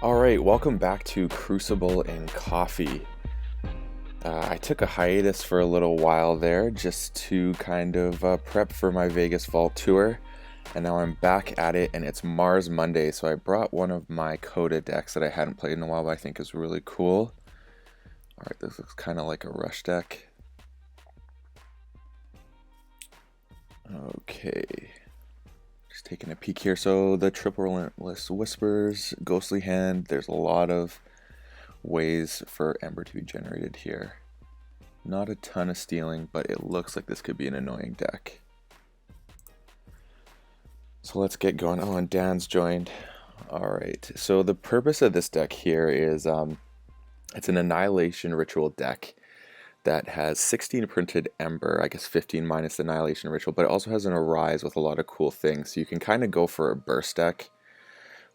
Alright, welcome back to Crucible and Coffee. I took a hiatus for a little while there just to kind of prep for my Vegas Fall Tour, and now I'm back at it, and it's Mars Monday, so I brought one of my CotA decks that I hadn't played in a while but I think is really cool. Alright, this looks kind of like a rush deck. Okay. Just taking a peek here. So the triple relentless whispers, ghostly hand. There's a lot of ways for Ember to be generated here. Not a ton of stealing, but it looks like this could be an annoying deck. So let's get going. Oh, and Dan's joined. Alright, so the purpose of this deck here is it's an Annihilation Ritual deck that has 16 printed Ember, I guess 15 minus the Annihilation Ritual, but it also has an Arise with a lot of cool things. So you can kind of go for a burst deck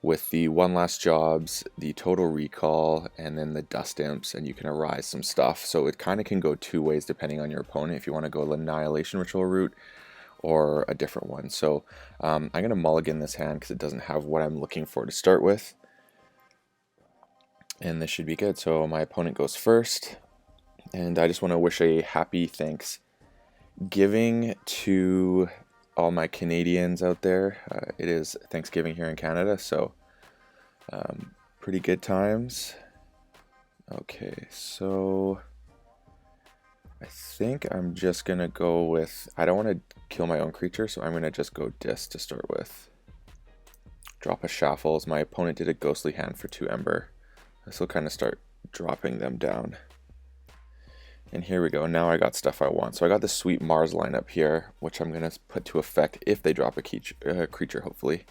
with the One Last Jobs, the Total Recall, and then the Dust Imps, and you can Arise some stuff. So it kind of can go two ways depending on your opponent, if you want to go the Annihilation Ritual route or a different one. So I'm going to mulligan this hand because it doesn't have what I'm looking for to start with. And this should be good. So my opponent goes first. And I just want to wish a happy Thanksgiving to all my Canadians out there. It is Thanksgiving here in Canada, so pretty good times. Okay, so I think I'm just going to go with, I don't want to kill my own creature, so I'm going to just go Dis to start with. Drop a Shaffles. My opponent did a Ghostly Hand for 2 Ember. This will kind of start dropping them down. And here we go, now I got stuff I want. So I got this sweet Mars lineup here, which I'm going to put to effect if they drop a creature, hopefully.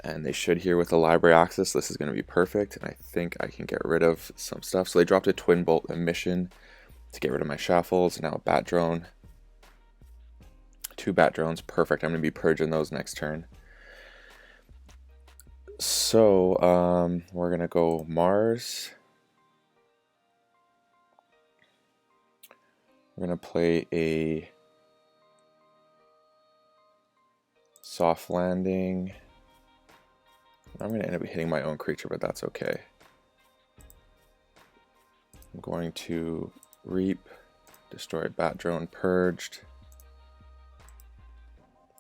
And they should here with the Library Access. This is going to be perfect, and I think I can get rid of some stuff. So they dropped a Twin Bolt Emission to get rid of my Shaffles. Now a Bat Drone. 2 Bat Drones, perfect. I'm going to be purging those next turn. So we're going to go Mars. We're going to play a soft landing. I'm going to end up hitting my own creature, but that's okay. I'm going to Reap, destroy Bat Drone, purged.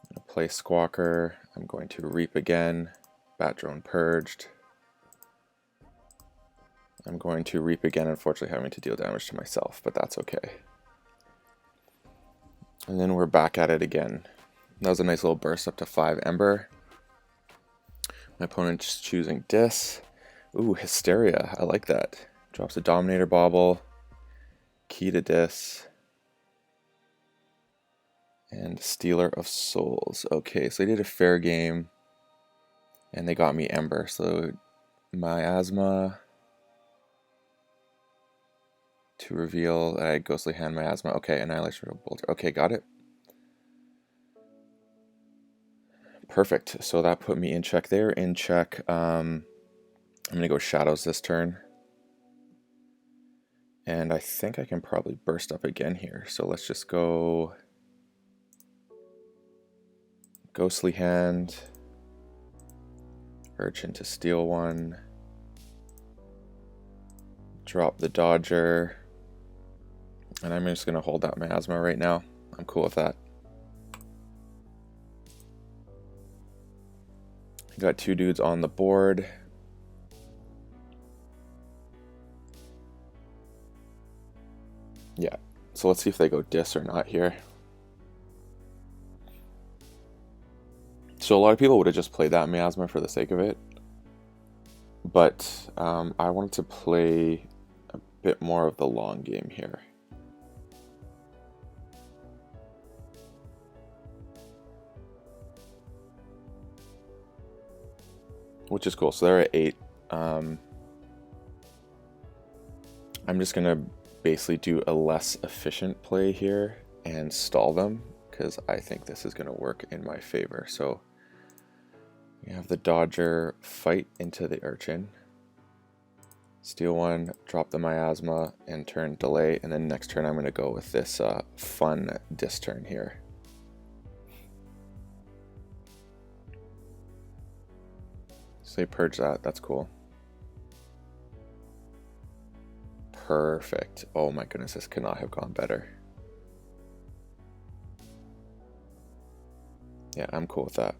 I'm going to play Squawker. I'm going to Reap again, Bat Drone, purged. I'm going to Reap again, unfortunately having to deal damage to myself, but that's okay. And then we're back at it again. That was a nice little burst up to 5 Ember. My opponent's choosing Dis. Ooh, Hysteria. I like that. Drops a Dominator Bauble. Key to Dis. And Stealer of Souls. Okay, so they did a fair game. And they got me Ember. So Miasma. To reveal, I Ghostly Hand Miasma. Okay, Annihilation Bolter. Okay, got it. Perfect. So that put me in check there. In check, I'm going to go Shadows this turn. And I think I can probably burst up again here. So let's just go Ghostly Hand. Urchin to steal one. Drop the Dodger. And I'm just going to hold that Miasma right now. I'm cool with that. Got 2 dudes on the board. Yeah, so let's see if they go Dis or not here. So a lot of people would have just played that Miasma for the sake of it. But I wanted to play a bit more of the long game here. Which is cool. So they're at 8. I'm just going to basically do a less efficient play here and stall them, because I think this is going to work in my favor. So we have the Dodger fight into the Urchin. Steal one, drop the Miasma, and turn delay. And then next turn I'm going to go with this fun Dis turn here. So they purge that, that's cool. Perfect. Oh my goodness, this could not have gone better. Yeah, I'm cool with that.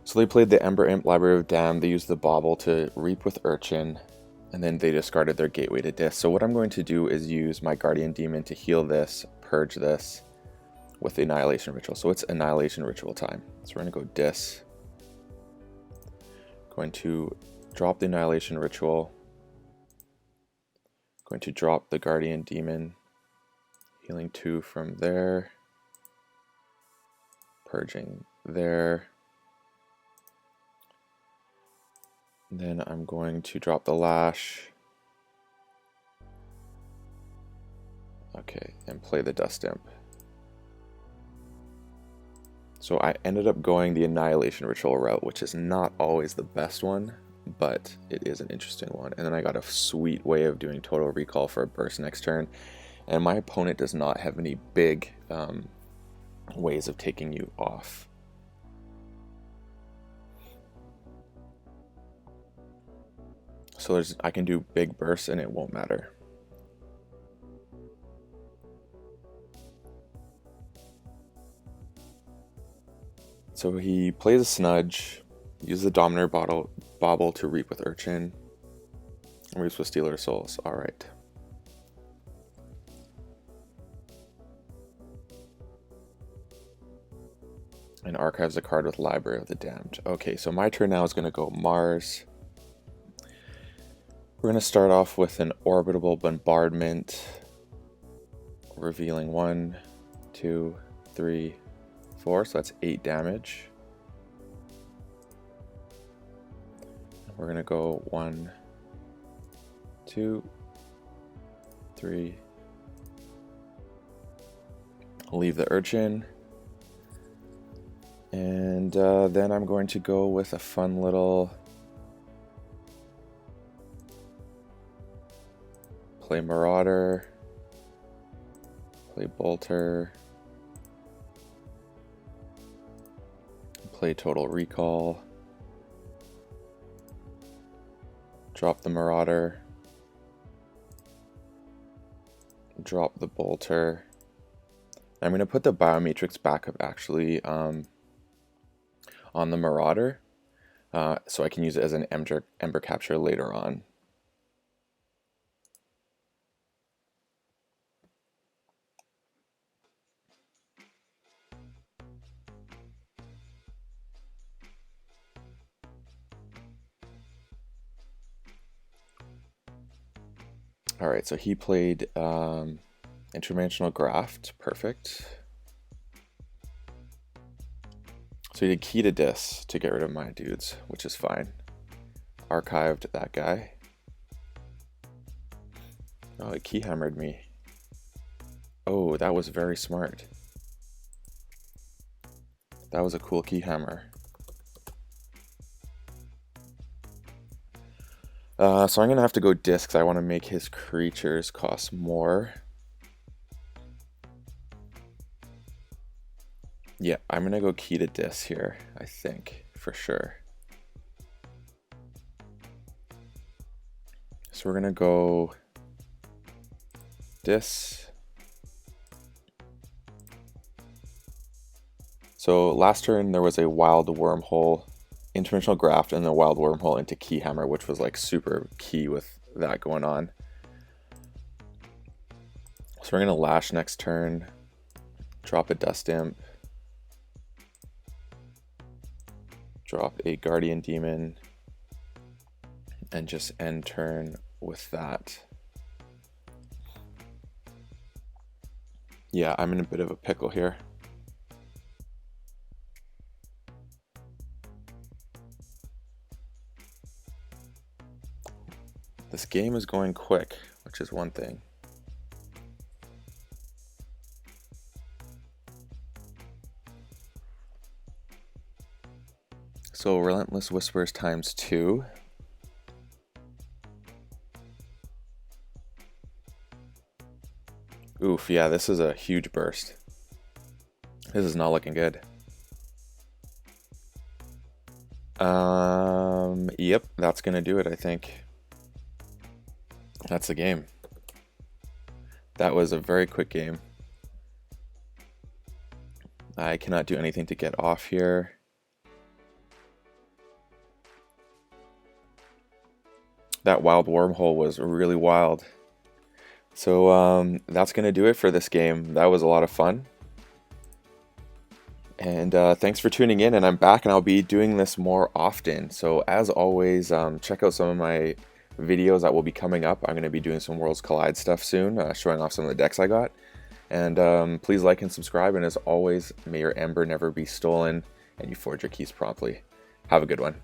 So they played the Ember Imp, Library of Damned. They used the Bauble to Reap with Urchin, and then they discarded their Gateway to Dis. So what I'm going to do is use my Guardian Demon to heal this, purge this with the Annihilation Ritual. So it's Annihilation Ritual time. So we're going to go Dis. Going to drop the Annihilation Ritual. Going to drop the Guardian Demon. Healing 2 from there. Purging there. Then I'm going to drop the Lash. Okay, and play the Dust Imp. So I ended up going the Annihilation Ritual route, which is not always the best one, but it is an interesting one. And then I got a sweet way of doing Total Recall for a burst next turn. And my opponent does not have any big ways of taking you off. So I can do big bursts and it won't matter. So he plays a Snudge, uses the Dominator Bauble to Reap with Urchin, and reaps with Stealer of Souls. Alright. And archives a card with Library of the Damned. Okay, so my turn now is going to go Mars. We're going to start off with an Orbitable Bombardment, revealing 1, 2, 3, 4, so that's 8 damage. We're going to go 1, 2, 3. Leave the Urchin. And then I'm going to go with a fun little play Marauder, play Bolter, play Total Recall, drop the Marauder, drop the Bolter. I'm going to put the Biomatrix backup actually on the Marauder, so I can use it as an Ember Capture later on. Alright, so he played Interdimensional Graft, perfect. So he did Key to Dis to get rid of my dudes, which is fine. Archived that guy. Oh, it keyhammered me. Oh, that was very smart. That was a cool keyhammer. So I'm going to have to go Dis because I want to make his creatures cost more. Yeah, I'm going to go Key to Dis here, I think, for sure. So we're going to go Dis. So last turn there was a Wild Wormhole, Interdimensional Graft, and then Wild Wormhole into Keyhammer, which was like super key with that going on. So we're going to Lash next turn, drop a Dust Imp, drop a Guardian Demon, and just end turn with that. Yeah, I'm in a bit of a pickle here. This game is going quick, which is one thing. So Relentless Whispers times 2. Oof, yeah, this is a huge burst. This is not looking good. Yep, that's gonna do it, I think. That's the game. That was a very quick game. I cannot do anything to get off here. That wild wormhole was really wild. So that's gonna do it for this game. That was a lot of fun. And thanks for tuning in, and I'm back, and I'll be doing this more often. So as always, check out some of my videos that will be coming up. I'm going to be doing some Worlds Collide stuff soon, showing off some of the decks I got. And please like and subscribe, and as always, may your Ember never be stolen, and you forge your keys promptly. Have a good one.